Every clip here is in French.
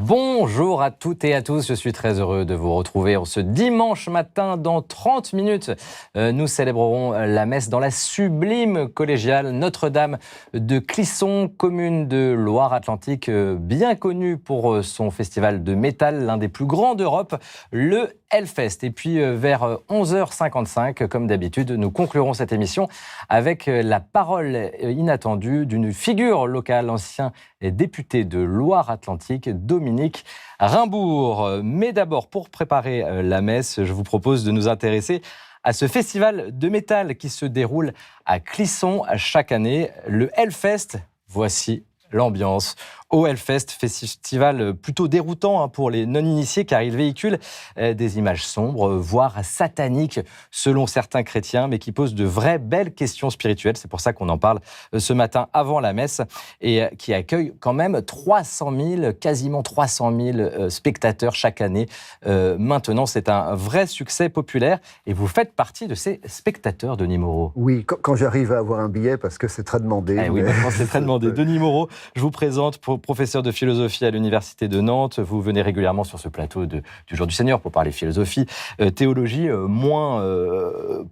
Bonjour à toutes et à tous, je suis très heureux de vous retrouver en ce dimanche matin. Dans 30 minutes, nous célébrerons la messe dans la sublime collégiale Notre-Dame de Clisson, commune de Loire-Atlantique, bien connue pour son festival de métal, l'un des plus grands d'Europe, le Hellfest. Et puis vers 11h55, comme d'habitude, nous conclurons cette émission avec la parole inattendue d'une figure locale, l'ancien député de Loire-Atlantique, Dominique Raimbourg. Mais d'abord, pour préparer la messe, je vous propose de nous intéresser à ce festival de métal qui se déroule à Clisson chaque année, le Hellfest. Voici l'ambiance au Hellfest, festival plutôt déroutant pour les non-initiés car il véhicule des images sombres, voire sataniques selon certains chrétiens, mais qui posent de vraies belles questions spirituelles. C'est pour ça qu'on en parle ce matin avant la messe et qui accueille quand même 300 000, quasiment 300 000 spectateurs chaque année. Maintenant, c'est un vrai succès populaire et vous faites partie de ces spectateurs, Denis Moreau. Oui, quand j'arrive à avoir un billet, parce que c'est très demandé. Oui, maintenant c'est très demandé. Denis Moreau, je vous présente professeur de philosophie à l'Université de Nantes. Vous venez régulièrement sur ce plateau du Jour du Seigneur pour parler philosophie, théologie, moins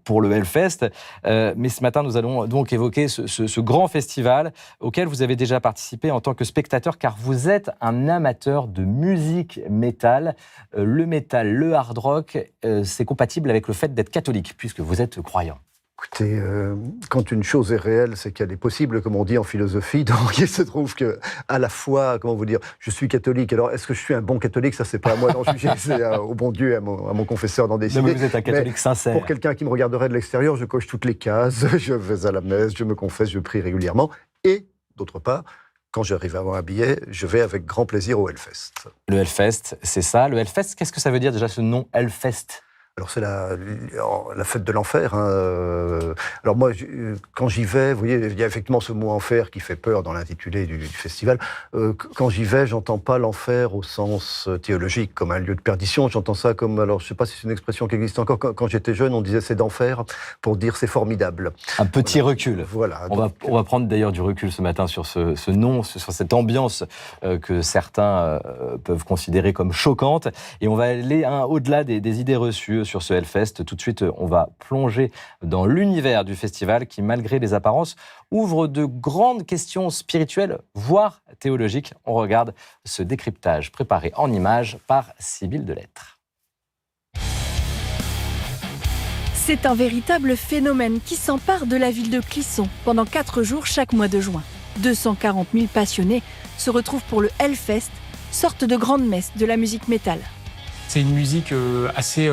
pour le Hellfest. Mais ce matin, nous allons donc évoquer ce grand festival auquel vous avez déjà participé en tant que spectateur, car vous êtes un amateur de musique métal. Le métal, le hard rock, c'est compatible avec le fait d'être catholique, puisque vous êtes croyant. Écoutez, quand une chose est réelle, c'est qu'elle est possible, comme on dit en philosophie. Donc il se trouve que, à la fois, comment vous dire, je suis catholique. Alors, est-ce que je suis un bon catholique? Ça, c'est pas à moi d'en juger, c'est au bon Dieu, à mon confesseur d'en décider. Mais vous êtes un catholique sincère. Pour quelqu'un qui me regarderait de l'extérieur, je coche toutes les cases. Je vais à la messe, je me confesse, je prie régulièrement. Et, d'autre part, quand j'arrive à avoir un billet, je vais avec grand plaisir au Hellfest. Le Hellfest, c'est ça. Le Hellfest, qu'est-ce que ça veut dire déjà ce nom Hellfest? Alors c'est la fête de l'enfer. Alors moi, quand j'y vais, vous voyez, il y a effectivement ce mot enfer qui fait peur dans l'intitulé du festival. Quand j'y vais, j'entends pas l'enfer au sens théologique, comme un lieu de perdition. J'entends ça comme, alors je sais pas si c'est une expression qui existe encore. Quand j'étais jeune, on disait c'est d'enfer pour dire c'est formidable. Un petit recul. Voilà. On va prendre d'ailleurs du recul ce matin sur ce nom, sur cette ambiance que certains peuvent considérer comme choquante. Et on va aller au-delà des idées reçues sur ce Hellfest. Tout de suite, on va plonger dans l'univers du festival qui, malgré les apparences, ouvre de grandes questions spirituelles, voire théologiques. On regarde ce décryptage préparé en images par Sybille Delettre. C'est un véritable phénomène qui s'empare de la ville de Clisson pendant 4 jours chaque mois de juin. 240 000 passionnés se retrouvent pour le Hellfest, sorte de grande messe de la musique métal. C'est une musique assez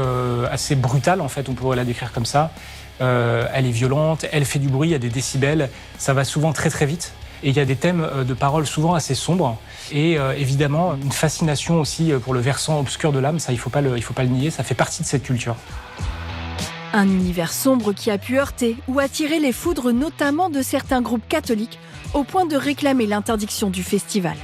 brutale, en fait, on pourrait la décrire comme ça. Elle est violente, elle fait du bruit, il y a des décibels, ça va souvent très très vite. Et il y a des thèmes de paroles souvent assez sombres. Et évidemment, une fascination aussi pour le versant obscur de l'âme, ça il faut pas le nier, ça fait partie de cette culture. Un univers sombre qui a pu heurter ou attirer les foudres notamment de certains groupes catholiques au point de réclamer l'interdiction du festival.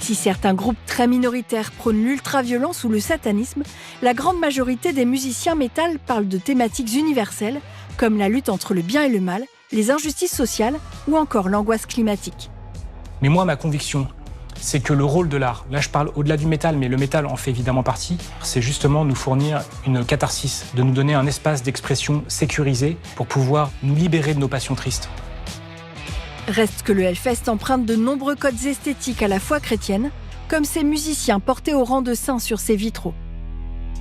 Si certains groupes très minoritaires prônent l'ultra-violence ou le satanisme, la grande majorité des musiciens métal parlent de thématiques universelles, comme la lutte entre le bien et le mal, les injustices sociales ou encore l'angoisse climatique. Mais moi, ma conviction, c'est que le rôle de l'art, là je parle au-delà du métal, mais le métal en fait évidemment partie, c'est justement nous fournir une catharsis, de nous donner un espace d'expression sécurisé pour pouvoir nous libérer de nos passions tristes. Reste que le Hellfest emprunte de nombreux codes esthétiques à la foi chrétienne, comme ces musiciens portés au rang de saints sur ces vitraux.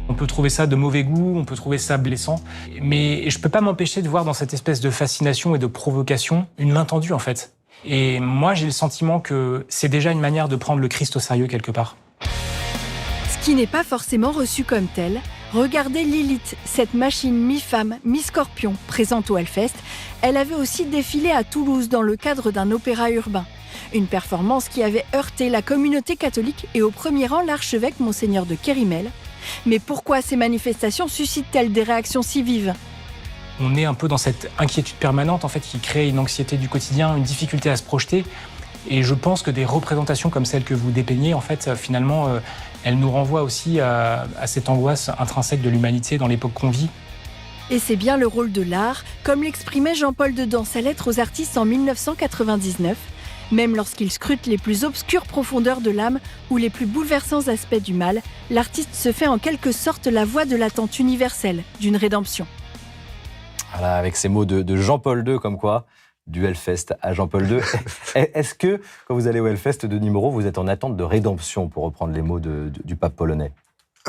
On peut trouver ça de mauvais goût, on peut trouver ça blessant, mais je peux pas m'empêcher de voir dans cette espèce de fascination et de provocation une main tendue en fait. Et moi j'ai le sentiment que c'est déjà une manière de prendre le Christ au sérieux quelque part. Ce qui n'est pas forcément reçu comme tel, regardez Lilith, cette machine mi-femme, mi-scorpion, présente au Hellfest. Elle avait aussi défilé à Toulouse dans le cadre d'un opéra urbain. Une performance qui avait heurté la communauté catholique et au premier rang l'archevêque Monseigneur de Kérimel. Mais pourquoi ces manifestations suscitent-elles des réactions si vives ? On est un peu dans cette inquiétude permanente en fait, qui crée une anxiété du quotidien, une difficulté à se projeter. Et je pense que des représentations comme celles que vous dépeignez, en fait, finalement, elles nous renvoient aussi à cette angoisse intrinsèque de l'humanité dans l'époque qu'on vit. Et c'est bien le rôle de l'art, comme l'exprimait Jean-Paul II dans sa lettre aux artistes en 1999. Même lorsqu'il scrute les plus obscures profondeurs de l'âme ou les plus bouleversants aspects du mal, l'artiste se fait en quelque sorte la voix de l'attente universelle d'une rédemption. Voilà, avec ces mots de Jean-Paul II, comme quoi, du Hellfest à Jean-Paul II. Est-ce que, quand vous allez au Hellfest de Nîmes-Moreau, vous êtes en attente de rédemption, pour reprendre les mots du pape polonais ?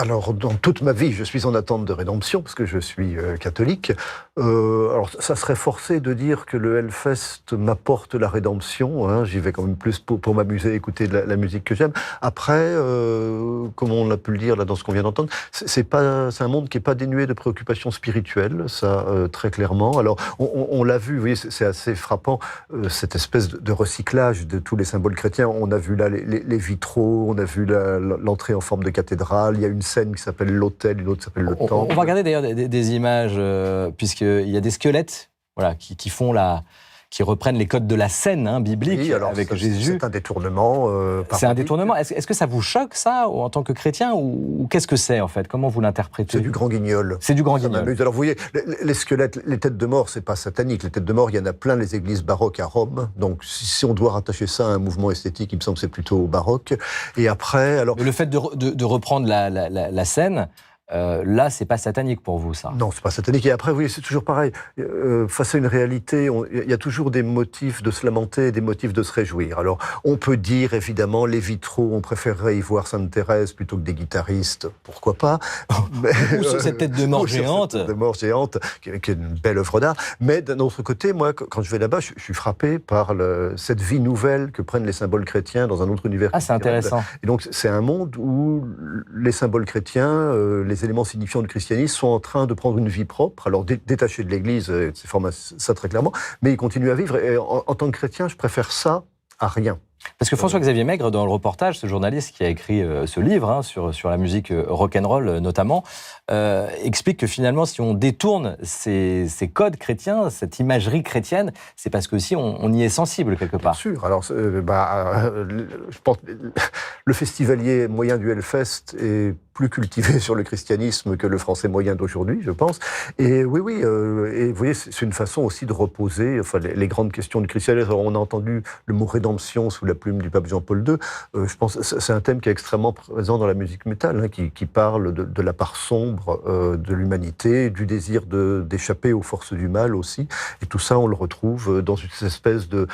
Alors, dans toute ma vie, je suis en attente de rédemption, parce que je suis catholique. Alors, ça serait forcé de dire que le Hellfest m'apporte la rédemption. Hein. J'y vais quand même plus pour m'amuser, écouter de la musique que j'aime. Après, comme on a pu le dire là dans ce qu'on vient d'entendre, c'est un monde qui n'est pas dénué de préoccupations spirituelles, ça, très clairement. Alors, on l'a vu, vous voyez, c'est assez frappant, cette espèce de recyclage de tous les symboles chrétiens. On a vu là les vitraux, on a vu l'entrée en forme de cathédrale, il y a une scène qui s'appelle l'autel, une autre qui s'appelle le temple. On va regarder d'ailleurs des images, puisqu'il y a des squelettes qui reprennent les codes de la scène biblique, oui, alors avec Jésus. C'est un détournement. C'est un détournement. Est-ce que ça vous choque, ça, en tant que chrétien, ou qu'est-ce que c'est, en fait ? Comment vous l'interprétez ? C'est du grand guignol. C'est du grand guignol. Alors, vous voyez, les squelettes, les têtes de mort, c'est pas satanique. Les têtes de mort, il y en a plein les églises baroques à Rome. Donc, si on doit rattacher ça à un mouvement esthétique, il me semble que c'est plutôt baroque. Et après, alors... Mais le fait de reprendre la scène... là, c'est pas satanique pour vous, ça ? Non, c'est pas satanique. Et après, oui, c'est toujours pareil. Face à une réalité, il y a toujours des motifs de se lamenter et des motifs de se réjouir. Alors, on peut dire, évidemment, les vitraux, on préférerait y voir Sainte Thérèse plutôt que des guitaristes. Pourquoi pas ? Ou sur cette tête de mort géante. Cette tête de mort géante, qui est une belle œuvre d'art. Mais d'un autre côté, moi, quand je vais là-bas, je suis frappé par cette vie nouvelle que prennent les symboles chrétiens dans un autre univers. Ah, c'est intéressant. Et donc, c'est un monde où les symboles chrétiens, les éléments signifiants du christianisme sont en train de prendre une vie propre, alors détachés de l'Église, c'est format ça très clairement, mais ils continuent à vivre. Et en tant que chrétien, je préfère ça à rien. Parce que François-Xavier Maigre, dans le reportage, ce journaliste qui a écrit ce livre sur la musique rock'n'roll notamment, explique que finalement, si on détourne ces codes chrétiens, cette imagerie chrétienne, c'est parce que aussi on y est sensible quelque part. Bien sûr. Alors, je pense le festivalier moyen du Hellfest est plus cultivé sur le christianisme que le français moyen d'aujourd'hui, je pense. Et oui, et vous voyez, c'est une façon aussi de reposer les grandes questions du christianisme. Alors, on a entendu le mot rédemption sous la plume du pape Jean-Paul II. Je pense que c'est un thème qui est extrêmement présent dans la musique métal, qui parle de la part sombre de l'humanité, du désir d'échapper aux forces du mal aussi. Et tout ça, on le retrouve dans une espèce de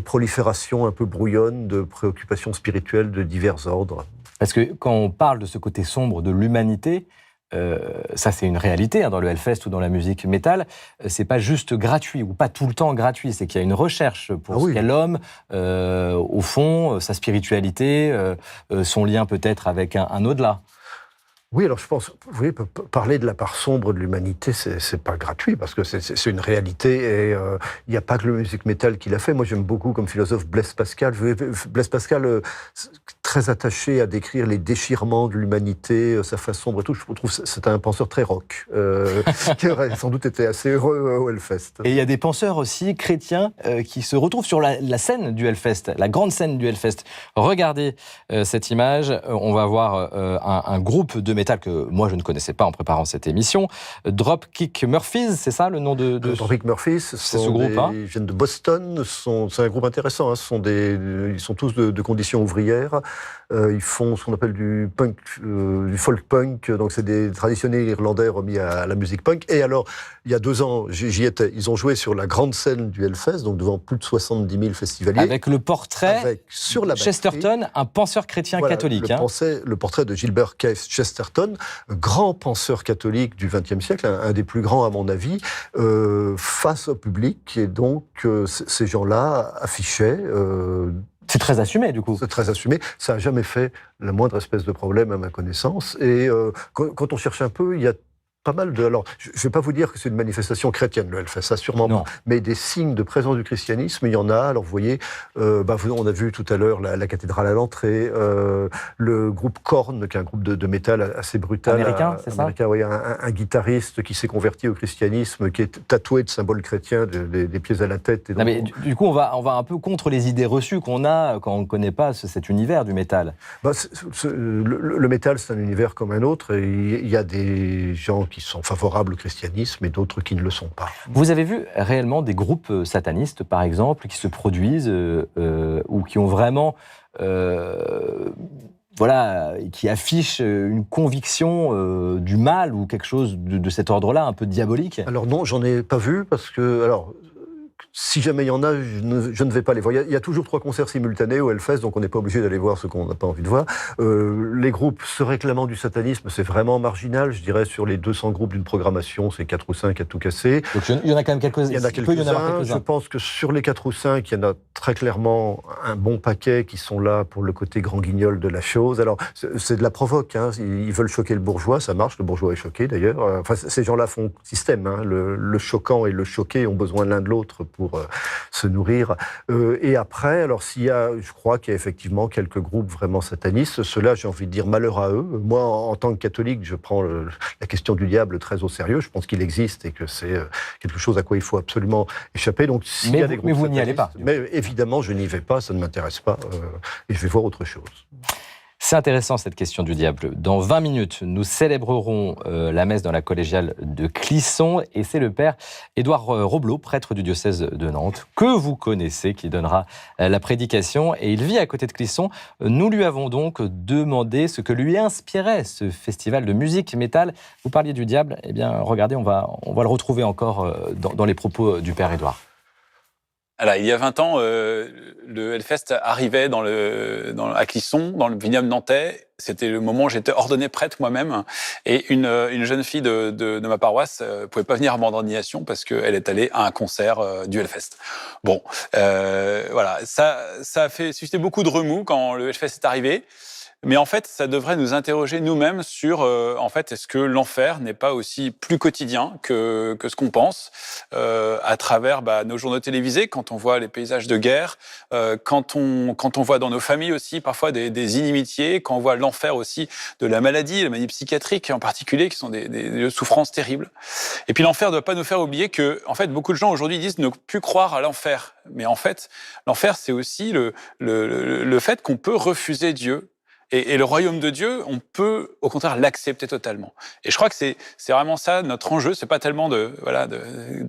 prolifération un peu brouillonne, de préoccupations spirituelles de divers ordres. Parce que quand on parle de ce côté sombre de l'humanité, ça c'est une réalité dans le Hellfest ou dans la musique métal, c'est pas juste gratuit ou pas tout le temps gratuit, c'est qu'il y a une recherche pour ce qu'est l'homme, au fond, sa spiritualité, son lien peut-être avec un au-delà. Oui, alors je pense, vous voyez, parler de la part sombre de l'humanité, c'est pas gratuit, parce que c'est une réalité, et il n'y a pas que le musique métal qui l'a fait. Moi, j'aime beaucoup, comme philosophe, Blaise Pascal. Blaise Pascal, très attaché à décrire les déchirements de l'humanité, sa face sombre et tout. Je trouve que c'est un penseur très rock, qui aurait sans doute été assez heureux au Hellfest. Et il y a des penseurs aussi chrétiens qui se retrouvent sur la scène du Hellfest, la grande scène du Hellfest. Regardez cette image, on va voir un groupe de métal que moi je ne connaissais pas en préparant cette émission. Dropkick Murphys, c'est ça le nom de... Dropkick Murphys, c'est ce groupe. Ils viennent de Boston, c'est un groupe intéressant. Ils sont tous de conditions ouvrières. Ils font ce qu'on appelle du punk, du folk punk. Donc c'est des traditionnels irlandais remis à la musique punk. Et alors, il y a 2 ans, j'y étais. Ils ont joué sur la grande scène du Hellfest, donc devant plus de 70 000 festivaliers. Avec le portrait sur la Chesterton, un penseur chrétien catholique. Le portrait de Gilbert Keith Chesterton, grand penseur catholique du XXe siècle, un des plus grands à mon avis, face au public. Et donc, ces gens-là affichaient... c'est très assumé, du coup. C'est très assumé. Ça n'a jamais fait la moindre espèce de problème à ma connaissance. Et quand on cherche un peu, il y a pas mal de... Alors, je ne vais pas vous dire que c'est une manifestation chrétienne, le Hellfest, ça sûrement pas. Mais des signes de présence du christianisme, il y en a. Alors, vous voyez, on a vu tout à l'heure la cathédrale à l'entrée, le groupe Korn, qui est un groupe de métal assez brutal. Américain, c'est ça ? Oui, un guitariste qui s'est converti au christianisme, qui est tatoué de symboles chrétiens des pieds à la tête. Et donc, mais du coup, on va un peu contre les idées reçues qu'on a quand on ne connaît pas cet univers du métal. Le métal, c'est un univers comme un autre. Et il y a des gens qui sont favorables au christianisme et d'autres qui ne le sont pas. Vous avez vu réellement des groupes satanistes, par exemple, qui se produisent ou qui ont vraiment... qui affichent une conviction du mal ou quelque chose de cet ordre-là, un peu diabolique? Alors non, j'en ai pas vu parce que... Si jamais il y en a, je ne vais pas les voir. Il y a toujours 3 concerts simultanés au Hellfest, donc on n'est pas obligé d'aller voir ce qu'on n'a pas envie de voir. Les groupes se réclamant du satanisme, c'est vraiment marginal. Je dirais sur les 200 groupes d'une programmation, c'est 4 ou 5 à tout casser. Donc il y en a quand même quelques-uns. Il y en a quelques-uns. Je pense que sur les 4 ou 5, il y en a très clairement un bon paquet qui sont là pour le côté grand guignol de la chose. Alors, c'est de la provoque. Hein. Ils veulent choquer le bourgeois, ça marche. Le bourgeois est choqué, d'ailleurs. Enfin, ces gens-là font système. Hein. Le choquant et le choqué ont besoin l'un de l'autre pour se nourrir. Et après, alors je crois qu'il y a effectivement quelques groupes vraiment satanistes. Ceux-là, j'ai envie de dire malheur à eux. Moi, en tant que catholique, je prends la question du diable très au sérieux. Je pense qu'il existe et que c'est quelque chose à quoi il faut absolument échapper. Donc, mais vous n'y allez pas. Mais évidemment, je n'y vais pas, ça ne m'intéresse pas. Et je vais voir autre chose. C'est intéressant cette question du diable. Dans 20 minutes, nous célébrerons la messe dans la collégiale de Clisson et c'est le père Édouard Roblot, prêtre du diocèse de Nantes, que vous connaissez, qui donnera la prédication et il vit à côté de Clisson. Nous lui avons donc demandé ce que lui inspirait ce festival de musique métal. Vous parliez du diable, eh bien regardez, on va le retrouver encore dans les propos du père Édouard. Alors, il y a 20 ans, le Hellfest arrivait à Clisson, dans le vignoble nantais. C'était le moment où j'étais ordonné prêtre moi-même. Et une jeune fille de ma paroisse ne pouvait pas venir à mon ordination parce qu'elle est allée à un concert du Hellfest. Bon, voilà, ça a fait susciter beaucoup de remous quand le Hellfest est arrivé. Mais en fait, ça devrait nous interroger nous-mêmes sur, en fait, est-ce que l'enfer n'est pas aussi plus quotidien que ce qu'on pense à travers nos journaux télévisés, quand on voit les paysages de guerre, quand on voit dans nos familles aussi parfois des inimitiés, quand on voit l'enfer aussi de la maladie psychiatrique en particulier, qui sont des souffrances terribles. Et puis l'enfer ne doit pas nous faire oublier que, en fait, beaucoup de gens aujourd'hui disent ne plus croire à l'enfer. Mais en fait, l'enfer, c'est aussi le fait qu'on peut refuser Dieu. Et le royaume de Dieu, on peut au contraire l'accepter totalement. Et je crois que c'est vraiment ça notre enjeu. C'est pas tellement du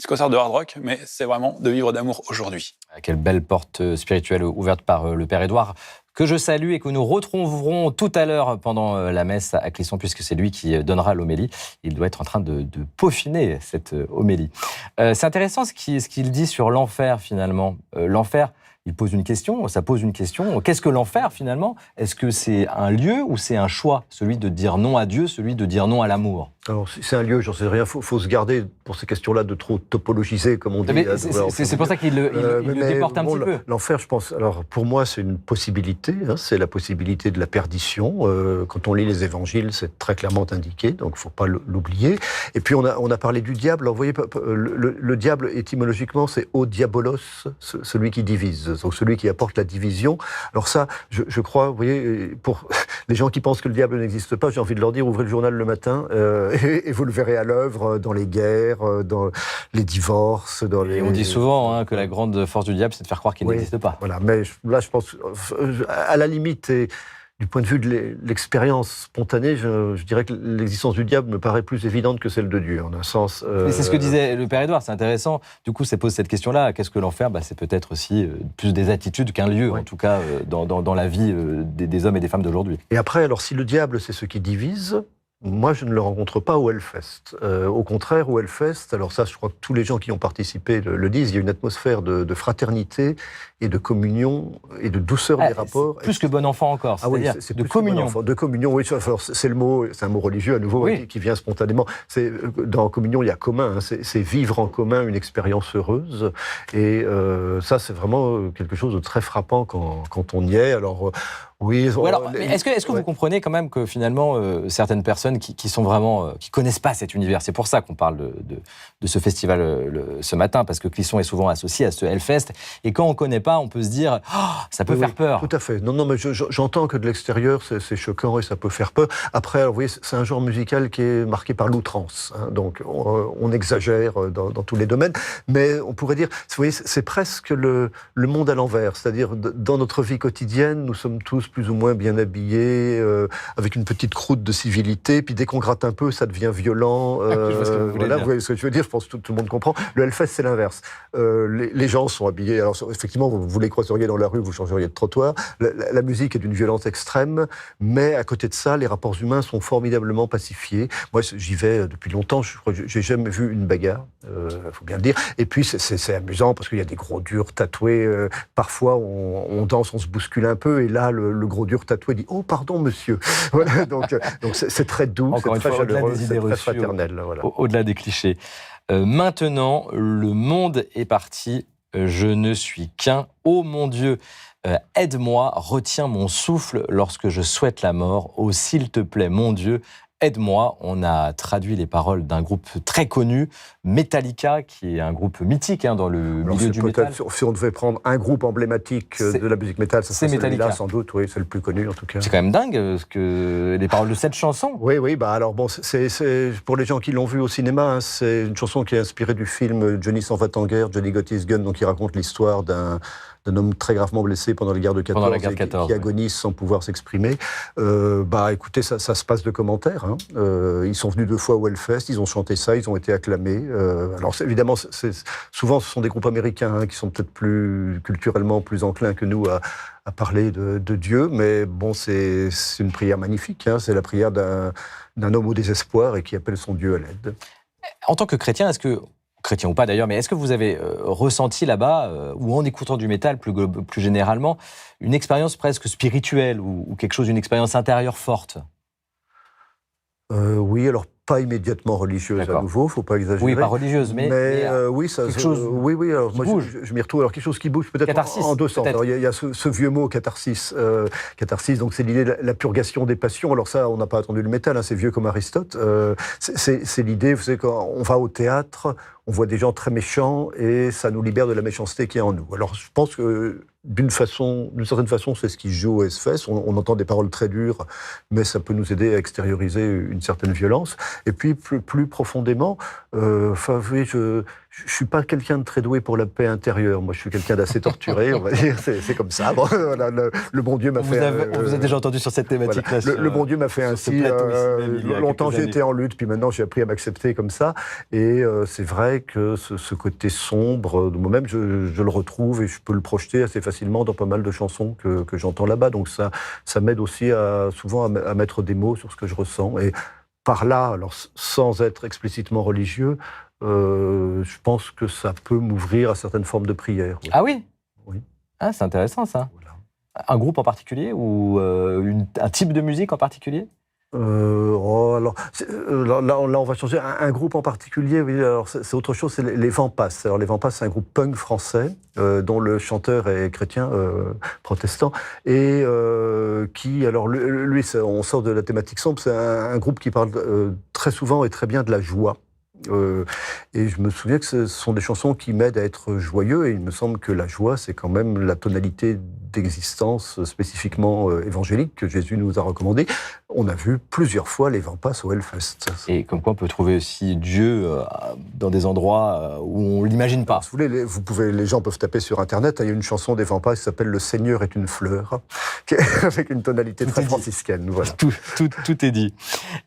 concert de hard rock, mais c'est vraiment de vivre d'amour aujourd'hui. Quelle belle porte spirituelle ouverte par le père Édouard, que je salue et que nous retrouverons tout à l'heure pendant la messe à Clisson, puisque c'est lui qui donnera l'homélie. Il doit être en train de peaufiner cette homélie. C'est intéressant ce qu'il dit sur l'enfer finalement. L'enfer. Il pose une question, ça pose une question. Qu'est-ce que l'enfer finalement? Est-ce que c'est un lieu ou c'est un choix? Celui de dire non à Dieu, celui de dire non à l'amour? Alors, c'est un lieu, j'en sais rien. Faut se garder pour ces questions-là de trop topologiser, comme on dit. C'est pour ça qu'il le déporte un petit peu. L'enfer, je pense. Alors, pour moi, c'est une possibilité. Hein, c'est la possibilité de la perdition. Quand on lit les évangiles, c'est très clairement indiqué, donc il ne faut pas l'oublier. Et puis, on a parlé du diable. Alors, vous voyez, le diable, étymologiquement, c'est au diabolos, celui qui divise. Donc celui qui apporte la division. Alors ça, je crois, vous voyez, pour les gens qui pensent que le diable n'existe pas, j'ai envie de leur dire, ouvrez le journal le matin et vous le verrez à l'œuvre dans les guerres, dans les divorces, dans les... Et on dit souvent que la grande force du diable, c'est de faire croire qu'il n'existe pas. Voilà, mais là, je pense, à la limite... Du point de vue de l'expérience spontanée, je dirais que l'existence du diable me paraît plus évidente que celle de Dieu, en un sens. Mais c'est ce que disait le père Édouard, c'est intéressant. Du coup, ça pose cette question-là. Qu'est-ce que l'enfer? C'est peut-être aussi plus des attitudes qu'un lieu, en tout cas, dans la vie des hommes et des femmes d'aujourd'hui. Et après, alors si le diable, c'est ce qui divise... Moi, je ne le rencontre pas au Hellfest. Au contraire, au Hellfest, alors ça, je crois que tous les gens qui ont participé le disent, il y a une atmosphère de fraternité et de communion et de douceur des rapports. Plus que bon enfant encore, c'est-à-dire c'est de communion. De communion, oui, alors c'est le mot, c'est un mot religieux à nouveau qui vient spontanément. Dans communion, il y a commun, hein, c'est vivre en commun une expérience heureuse. Et ça, c'est vraiment quelque chose de très frappant quand on y est. Alors, oui. Est-ce que vous comprenez quand même que finalement certaines personnes qui sont vraiment qui connaissent pas cet univers, c'est pour ça qu'on parle de ce festival ce matin, parce que Clisson est souvent associé à ce Hellfest, et quand on connaît pas, on peut se dire ça peut faire peur. Tout à fait. Non, mais j'entends que de l'extérieur c'est choquant et ça peut faire peur. Après, alors, vous voyez, c'est un genre musical qui est marqué par l'outrance, hein, donc on exagère dans tous les domaines, mais on pourrait dire, vous voyez, c'est presque le monde à l'envers, c'est-à-dire dans notre vie quotidienne, nous sommes tous plus ou moins bien habillés, avec une petite croûte de civilité. Puis dès qu'on gratte un peu, ça devient violent. Je vois ce que vous voulez dire. Vous voyez ce que je veux dire, je pense que tout le monde comprend. Le Hellfest, c'est l'inverse. Les gens sont habillés. Alors, effectivement, vous les croiseriez dans la rue, vous changeriez de trottoir. La musique est d'une violence extrême, mais à côté de ça, les rapports humains sont formidablement pacifiés. Moi, j'y vais depuis longtemps. Je crois que j'ai jamais vu une bagarre, faut bien le dire. Et puis, c'est amusant parce qu'il y a des gros durs tatoués. Parfois, on danse, on se bouscule un peu, et là, le gros dur tatoué dit « Oh, pardon, monsieur ». Voilà, donc c'est très doux, Encore c'est très une fois, chaleureux, au-delà des c'est idées très reçues, fraternel. Voilà. Au-delà des clichés. Maintenant, le monde est parti. Je ne suis qu'un. Oh mon Dieu, aide-moi, retiens mon souffle lorsque je souhaite la mort. Oh, s'il te plaît, mon Dieu, aide-moi. On a traduit les paroles d'un groupe très connu, Metallica, qui est un groupe mythique dans le milieu du métal. Si on devait prendre un groupe emblématique de la musique métal, ça serait celui-là, sans doute. Oui, c'est le plus connu en tout cas. C'est quand même dingue que les paroles de cette chanson. Oui. Bah alors bon, c'est pour les gens qui l'ont vu au cinéma, c'est une chanson qui est inspirée du film Johnny s'en va en guerre, Johnny Got His Gun, donc qui raconte l'histoire d'un homme très gravement blessé pendant la guerre de 14, qui agonise sans pouvoir s'exprimer. Écoutez, ça se passe de commentaires. Ils sont venus 2 fois au Hellfest, ils ont chanté ça, ils ont été acclamés. Alors évidemment, souvent ce sont des groupes américains qui sont peut-être plus culturellement plus enclins que nous à parler de Dieu, mais bon, c'est une prière magnifique. C'est la prière d'un homme au désespoir et qui appelle son Dieu à l'aide. En tant que chrétien, chrétien ou pas d'ailleurs, mais est-ce que vous avez ressenti là-bas, ou en écoutant du métal plus généralement, une expérience presque spirituelle ou quelque chose, une expérience intérieure forte ? Oui, alors pas immédiatement religieuse à nouveau, faut pas exagérer. Oui, pas religieuse, mais oui, ça, quelque chose oui. Alors qui moi, bouge. je m'y retrouve. Alors quelque chose qui bouge, peut-être en 2 sens. Alors, il y a ce vieux mot catharsis. Catharsis, donc c'est l'idée de la purgation des passions. Alors ça, on n'a pas attendu le métal, c'est vieux comme Aristote. C'est l'idée, vous savez, quand on va au théâtre, on voit des gens très méchants et ça nous libère de la méchanceté qui est en nous. Alors je pense que d'une certaine façon, c'est ce qui se joue au Hellfest. On entend des paroles très dures, mais ça peut nous aider à extérioriser une certaine violence. Et puis, plus profondément, oui, je suis pas quelqu'un de très doué pour la paix intérieure. Moi, je suis quelqu'un d'assez torturé, on va dire. C'est comme ça. Bon, voilà, le bon Dieu m'a fait... On vous a déjà entendu sur cette thématique-là. Voilà. Le bon Dieu m'a fait ainsi. Longtemps, j'ai été en lutte, puis maintenant, j'ai appris à m'accepter comme ça. Et c'est vrai que ce côté sombre, moi-même, je le retrouve et je peux le projeter assez facilement dans pas mal de chansons que j'entends là-bas. Donc ça m'aide aussi souvent à mettre des mots sur ce que je ressens. Et par là, alors sans être explicitement religieux, je pense que ça peut m'ouvrir à certaines formes de prière. Oui. Ah oui ? Oui. Ah, c'est intéressant ça. Voilà. Un groupe en particulier ou un type de musique en particulier ? Là, on va changer. Un groupe en particulier, oui, alors c'est autre chose, c'est les Vents Passent. Alors, les Vents Passent, c'est un groupe punk français, dont le chanteur est chrétien, protestant, et qui, alors, lui, on sort de la thématique sombre, c'est un groupe qui parle très souvent et très bien de la joie. Et je me souviens que ce sont des chansons qui m'aident à être joyeux, et il me semble que la joie, c'est quand même la tonalité d'existence spécifiquement évangélique que Jésus nous a recommandée. On a vu plusieurs fois les Vents Passent au Hellfest. Et comme quoi on peut trouver aussi Dieu dans des endroits où on ne l'imagine pas. Si vous voulez, les gens peuvent taper sur Internet, il y a une chanson des Vents Passent qui s'appelle « Le Seigneur est une fleur », avec une tonalité très franciscaine. Voilà. Tout est dit.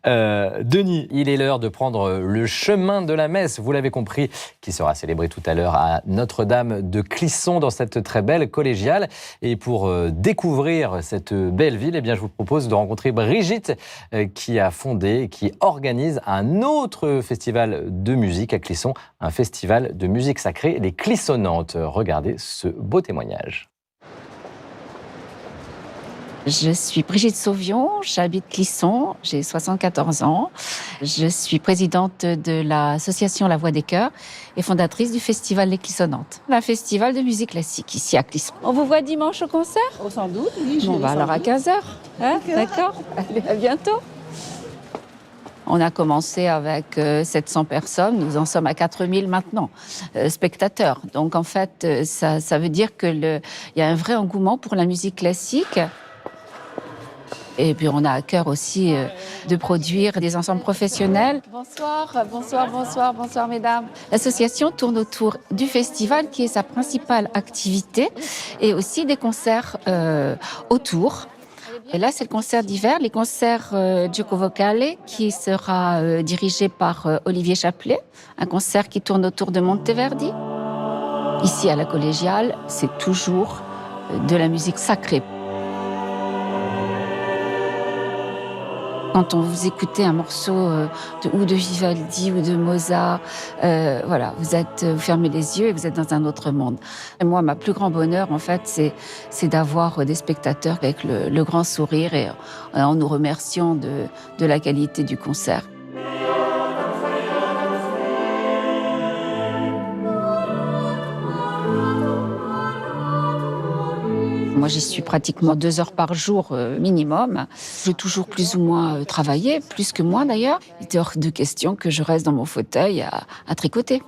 Denis, il est l'heure de prendre le chemin de la messe, vous l'avez compris, qui sera célébré tout à l'heure à Notre-Dame de Clisson dans cette très belle collégiale. Et pour découvrir cette belle ville, eh bien, je vous propose de rencontrer Brigitte qui a fondé et qui organise un autre festival de musique à Clisson, un festival de musique sacrée, les Clissonnantes. Regardez ce beau témoignage. Je suis Brigitte Sauvion, j'habite Clisson, j'ai 74 ans. Je suis présidente de l'association La Voix des Chœurs et fondatrice du festival Les Clissonnantes, un festival de musique classique ici à Clisson. On vous voit dimanche au concert ? Oh, sans doute, oui. Bon, alors à 15h, hein, d'accord ? Allez, à bientôt. On a commencé avec 700 personnes, nous en sommes à 4000 maintenant, spectateurs. Donc en fait, ça veut dire qu'il y a un vrai engouement pour la musique classique. Et puis on a à cœur aussi de produire des ensembles professionnels. Bonsoir mesdames. L'association tourne autour du festival qui est sa principale activité et aussi des concerts autour. Et là, c'est le concert d'hiver, les concerts Gioco Vocale, qui sera dirigé par Olivier Chaplet, un concert qui tourne autour de Monteverdi. Ici, à la Collégiale, c'est toujours de la musique sacrée. Quand vous écoutez un morceau ou de Vivaldi ou de Mozart, voilà, vous fermez les yeux et vous êtes dans un autre monde. Et moi, ma plus grand bonheur, en fait, c'est d'avoir des spectateurs avec le grand sourire et en nous remerciant de la qualité du concert. Moi, j'y suis pratiquement 2 heures par jour minimum. J'ai toujours plus ou moins travaillé, plus que moi d'ailleurs. Il était hors de question que je reste dans mon fauteuil à tricoter.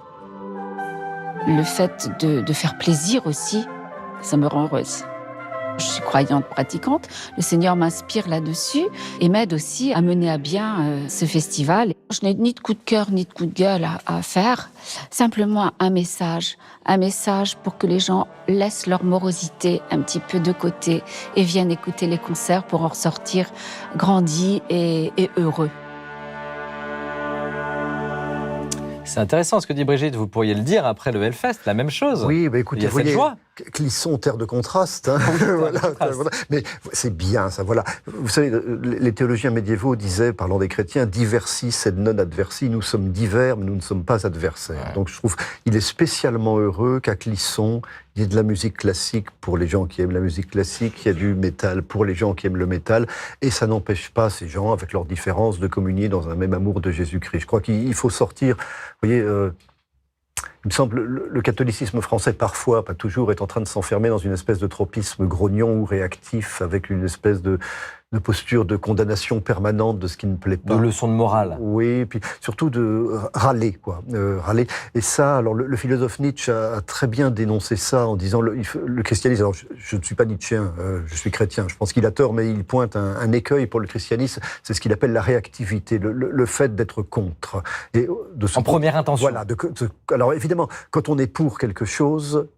Le fait de faire plaisir aussi, ça me rend heureuse. Je suis croyante pratiquante. Le Seigneur m'inspire là-dessus et m'aide aussi à mener à bien ce festival. Je n'ai ni de coup de cœur ni de coup de gueule à faire. Simplement un message pour que les gens laissent leur morosité un petit peu de côté et viennent écouter les concerts pour en ressortir grandis et heureux. C'est intéressant ce que dit Brigitte. Vous pourriez le dire après le Hellfest, la même chose. Oui, bah écoutez, il y a cette joie. Clisson, terre de contraste. Hein. Oui, voilà, mais c'est bien, ça. Voilà. Vous savez, les théologiens médiévaux disaient, parlant des chrétiens, diversi sed non adversi. Nous sommes divers, mais nous ne sommes pas adversaires. Ouais. Donc je trouve qu'il est spécialement heureux qu'à Clisson, il y ait de la musique classique pour les gens qui aiment la musique classique, il y a du métal pour les gens qui aiment le métal, et ça n'empêche pas ces gens, avec leurs différences, de communier dans un même amour de Jésus-Christ. Je crois qu'il faut sortir, vous voyez... il me semble le catholicisme français, parfois, pas toujours, est en train de s'enfermer dans une espèce de tropisme grognon ou réactif, avec une espèce de posture de condamnation permanente de ce qui ne plaît pas. De leçon de morale. Oui, et puis surtout de râler, quoi. Râler. Et ça, alors le philosophe Nietzsche a très bien dénoncé ça en disant le christianisme. Alors je ne suis pas nietzschéen, je suis chrétien. Je pense qu'il a tort, mais il pointe un écueil pour le christianisme. C'est ce qu'il appelle la réactivité, le fait d'être contre. Et en première intention. Voilà. Alors évidemment, quand on est pour quelque chose,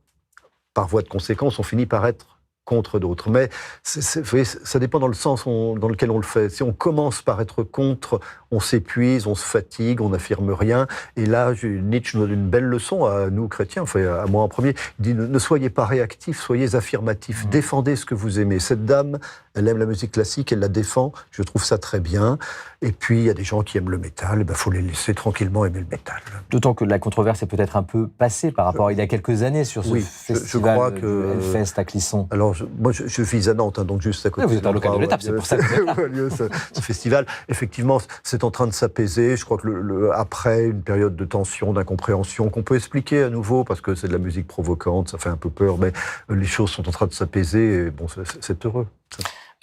par voie de conséquence, on finit par être contre d'autres. Mais vous voyez, ça dépend dans le sens dans lequel on le fait. Si on commence par être contre, on s'épuise, on se fatigue, on n'affirme rien. Et là, Nietzsche nous donne une belle leçon à nous, chrétiens, enfin à moi en premier. Il dit, ne soyez pas réactifs, soyez affirmatifs. Défendez ce que vous aimez. Cette dame, elle aime la musique classique, elle la défend. Je trouve ça très bien. Et puis, il y a des gens qui aiment le métal. Il faut les laisser tranquillement aimer le métal. D'autant que la controverse est peut-être un peu passée par rapport à il y a quelques années sur ce festival du Hellfest à Clisson. Alors, moi, je vis à Nantes, hein, donc juste à côté. Vous êtes un local de l'étape, c'est pour ça que vous êtes là. Ce festival, effectivement, c'est en train de s'apaiser. Je crois que après une période de tension, d'incompréhension, qu'on peut expliquer à nouveau, parce que c'est de la musique provocante, ça fait un peu peur, mais les choses sont en train de s'apaiser, et bon, c'est heureux.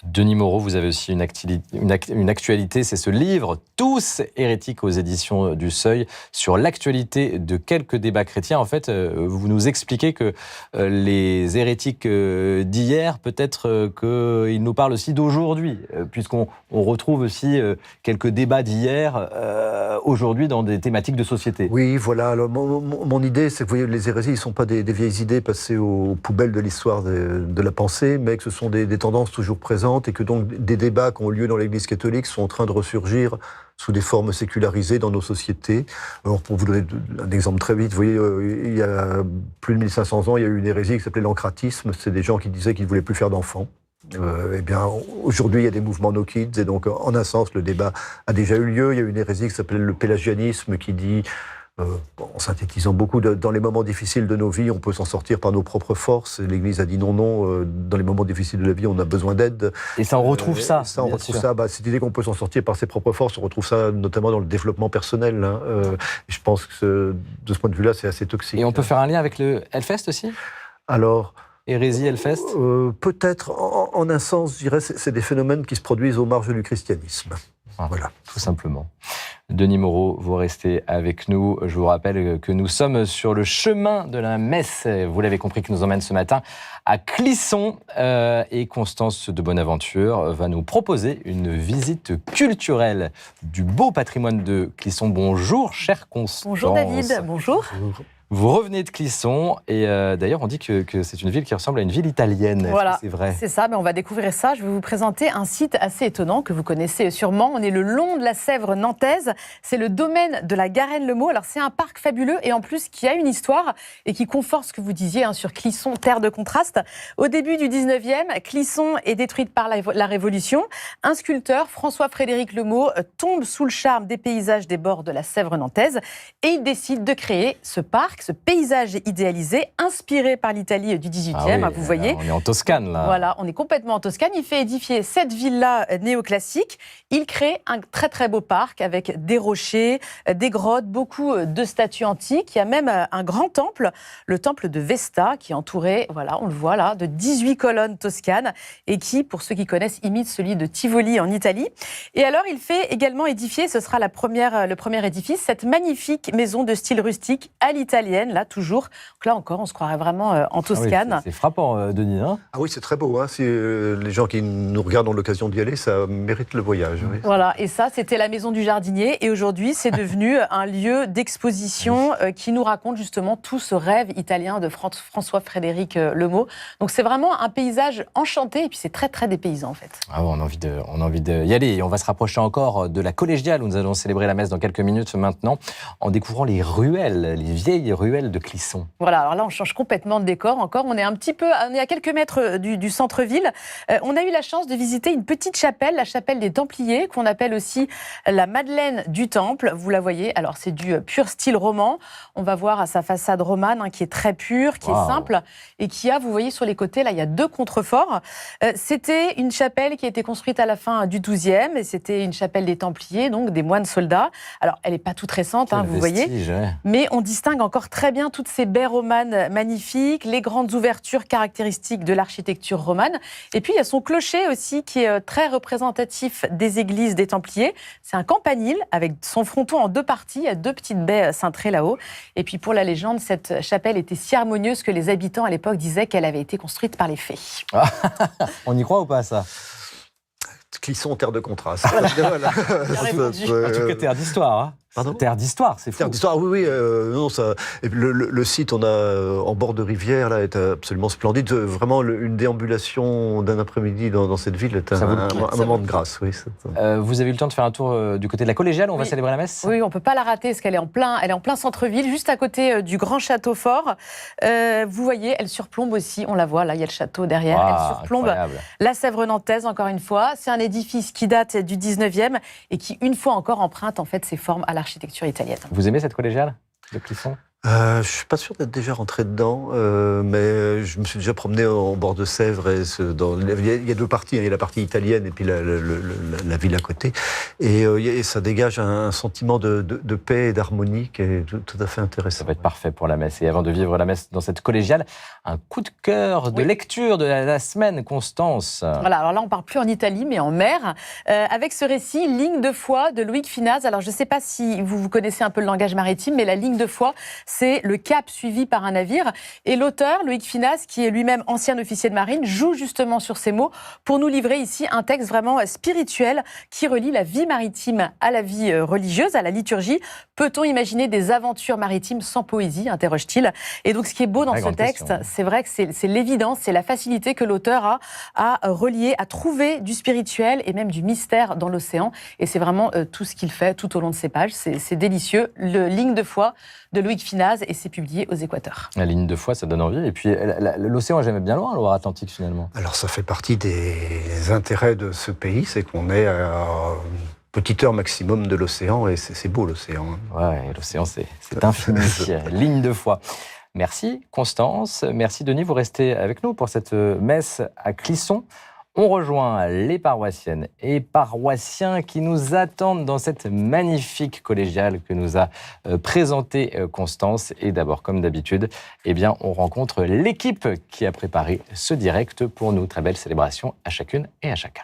Denis Moreau, vous avez aussi une actualité, c'est ce livre « Tous hérétiques » aux éditions du Seuil, sur l'actualité de quelques débats chrétiens. En fait, vous nous expliquez que les hérétiques d'hier, peut-être qu'ils nous parlent aussi d'aujourd'hui, puisqu'on retrouve aussi quelques débats d'hier aujourd'hui dans des thématiques de société. Oui, voilà. Alors, mon idée, c'est que vous voyez, les hérésies ne sont pas des vieilles idées passées aux poubelles de l'histoire de la pensée, mais que ce sont des tendances toujours présentes, et que donc des débats qui ont lieu dans l'Église catholique sont en train de ressurgir sous des formes sécularisées dans nos sociétés. Alors, pour vous donner un exemple très vite, vous voyez, il y a plus de 1500 ans, il y a eu une hérésie qui s'appelait l'ancratisme. C'est des gens qui disaient qu'ils ne voulaient plus faire d'enfants. Eh bien, aujourd'hui, il y a des mouvements No Kids, et donc, en un sens, le débat a déjà eu lieu. Il y a eu une hérésie qui s'appelait le pélagianisme, qui dit... en synthétisant beaucoup, dans les moments difficiles de nos vies, on peut s'en sortir par nos propres forces. L'Église a dit non, dans les moments difficiles de la vie, on a besoin d'aide. Et ça, on retrouve ça. Ça, on retrouve ça. Cette idée qu'on peut s'en sortir par ses propres forces, on retrouve ça notamment dans le développement personnel. Hein. Je pense que de ce point de vue-là, c'est assez toxique. Et on peut faire un lien avec le Hellfest aussi ? Alors... Hérésie, Hellfest ? Peut-être, en un sens, je dirais, c'est des phénomènes qui se produisent aux marges du christianisme. Voilà. Tout simplement. Denis Moreau, vous restez avec nous. Je vous rappelle que nous sommes sur le chemin de la messe. Vous l'avez compris, qui nous emmène ce matin à Clisson. Et Constance de Bonaventure va nous proposer une visite culturelle du beau patrimoine de Clisson. Bonjour, chère Constance. Bonjour David, bonjour. Vous revenez de Clisson et d'ailleurs on dit que c'est une ville qui ressemble à une ville italienne. Voilà, Est-ce que c'est vrai? C'est ça, mais on va découvrir ça. Je vais vous présenter un site assez étonnant que vous connaissez sûrement. On est le long de la Sèvre nantaise. C'est le domaine de la Garenne-le-Maux. Alors c'est un parc fabuleux et en plus qui a une histoire et qui conforte ce que vous disiez sur Clisson, terre de contraste. Au début du 19e, Clisson est détruite par la Révolution. Un sculpteur, François-Frédéric Lemaux, tombe sous le charme des paysages des bords de la Sèvre nantaise et il décide de créer ce parc, ce paysage idéalisé, inspiré par l'Italie du 18e, vous voyez. On est en Toscane, là. Voilà, on est complètement en Toscane. Il fait édifier cette villa néoclassique. Il crée un très très beau parc avec des rochers, des grottes, beaucoup de statues antiques. Il y a même un grand temple, le temple de Vesta, qui est entouré, voilà, on le voit là, de 18 colonnes toscanes et qui, pour ceux qui connaissent, imite celui de Tivoli en Italie. Et alors, il fait également édifier, ce sera le premier édifice, cette magnifique maison de style rustique à l'italienne, là toujours. Donc là encore, on se croirait vraiment en Toscane. Ah oui, c'est frappant, Denis. Hein, Ah oui, c'est très beau. Hein. Si les gens qui nous regardent ont l'occasion d'y aller, ça mérite le voyage. Oui. Voilà, et ça, c'était la maison du jardinier. Et aujourd'hui, c'est devenu un lieu d'exposition qui nous raconte justement tout ce rêve italien de François-Frédéric Lemaux. Donc c'est vraiment un paysage enchanté et puis c'est très très dépaysant en fait. Ah, on a envie d'y aller. Et on va se rapprocher encore de la collégiale où nous allons célébrer la messe dans quelques minutes maintenant en découvrant les ruelles, les vieilles ruelles de Clisson. Voilà, alors là, on change complètement de décor encore. On est à quelques mètres du centre-ville. On a eu la chance de visiter une petite chapelle, la chapelle des Templiers, qu'on appelle aussi la Madeleine du Temple. Vous la voyez, alors c'est du pur style roman. On va voir à sa façade romane qui est très pure, qui est simple et qui a, vous voyez sur les côtés, là, il y a 2 contreforts. C'était une chapelle qui a été construite à la fin du XIIe et c'était une chapelle des Templiers, donc des moines soldats. Alors, elle n'est pas toute récente, vous voyez, mais on distingue encore très bien toutes ces baies romanes magnifiques, les grandes ouvertures caractéristiques de l'architecture romane. Et puis, il y a son clocher aussi qui est très représentatif des églises des Templiers. C'est un campanile avec son fronton en 2 parties. Il y a 2 petites baies cintrées là-haut. Et puis, pour la légende, cette chapelle était si harmonieuse que les habitants à l'époque disaient qu'elle avait été construite par les fées. On y croit ou pas à ça? Clisson, terre de contraste. Voilà. En tout cas, terre d'histoire. Hein. Pardon ? Terre d'histoire, c'est fou. Terre d'histoire, oui. Non, ça... Et puis le site, on a en bord de rivière, là, est absolument splendide. Vraiment, une déambulation d'un après-midi dans cette ville est un moment de grâce. Oui, vous avez eu le temps de faire un tour du côté de la collégiale où on va célébrer la messe? Oui, on ne peut pas la rater parce qu'elle est en plein centre-ville, juste à côté du grand château fort. Vous voyez, elle surplombe aussi, on la voit, là, il y a le château derrière. Elle surplombe la Sèvre nantaise, encore une fois. C'est un édifice qui date du 19e et qui, une fois encore, emprunte en fait ses formes à l'architecture italienne. Vous aimez cette collégiale de Clisson? Je ne suis pas sûr d'être déjà rentré dedans, mais je me suis déjà promené en bord de Sèvre. Il y a 2 parties, il y a la partie italienne et puis la ville à côté. Et ça dégage un sentiment de paix et d'harmonie qui est tout à fait intéressant. Ça va être parfait pour la messe. Et avant de vivre la messe dans cette collégiale, un coup de cœur de lecture de la semaine, Constance. Voilà, alors là, on ne part plus en Italie, mais en mer, avec ce récit, Ligne de foi de Loïc Finaz. Alors, je ne sais pas si vous connaissez un peu le langage maritime, mais la ligne de foi, c'est le cap suivi par un navire. Et l'auteur, Loïc Finaz, qui est lui-même ancien officier de marine, joue justement sur ces mots pour nous livrer ici un texte vraiment spirituel qui relie la vie maritime à la vie religieuse, à la liturgie. Peut-on imaginer des aventures maritimes sans poésie, interroge-t-il. Et donc, ce qui est beau dans ce texte, c'est vrai que c'est l'évidence, c'est la facilité que l'auteur a à relier, à trouver du spirituel et même du mystère dans l'océan. Et c'est vraiment tout ce qu'il fait tout au long de ces pages. C'est délicieux. Ligne de foi de Loïc Finaz et c'est publié aux Équateurs. La ligne de foi, ça donne envie. Et puis l'océan est jamais bien loin, Loire Atlantique finalement. Alors ça fait partie des intérêts de ce pays, c'est qu'on est à une petite heure maximum de l'océan et c'est beau l'océan. Ouais, l'océan c'est infini. Ligne de foi. Merci Constance, merci Denis, vous restez avec nous pour cette messe à Clisson. On rejoint les paroissiennes et paroissiens qui nous attendent dans cette magnifique collégiale que nous a présentée Constance. Et d'abord, comme d'habitude, on rencontre l'équipe qui a préparé ce direct pour nous. Très belle célébration à chacune et à chacun.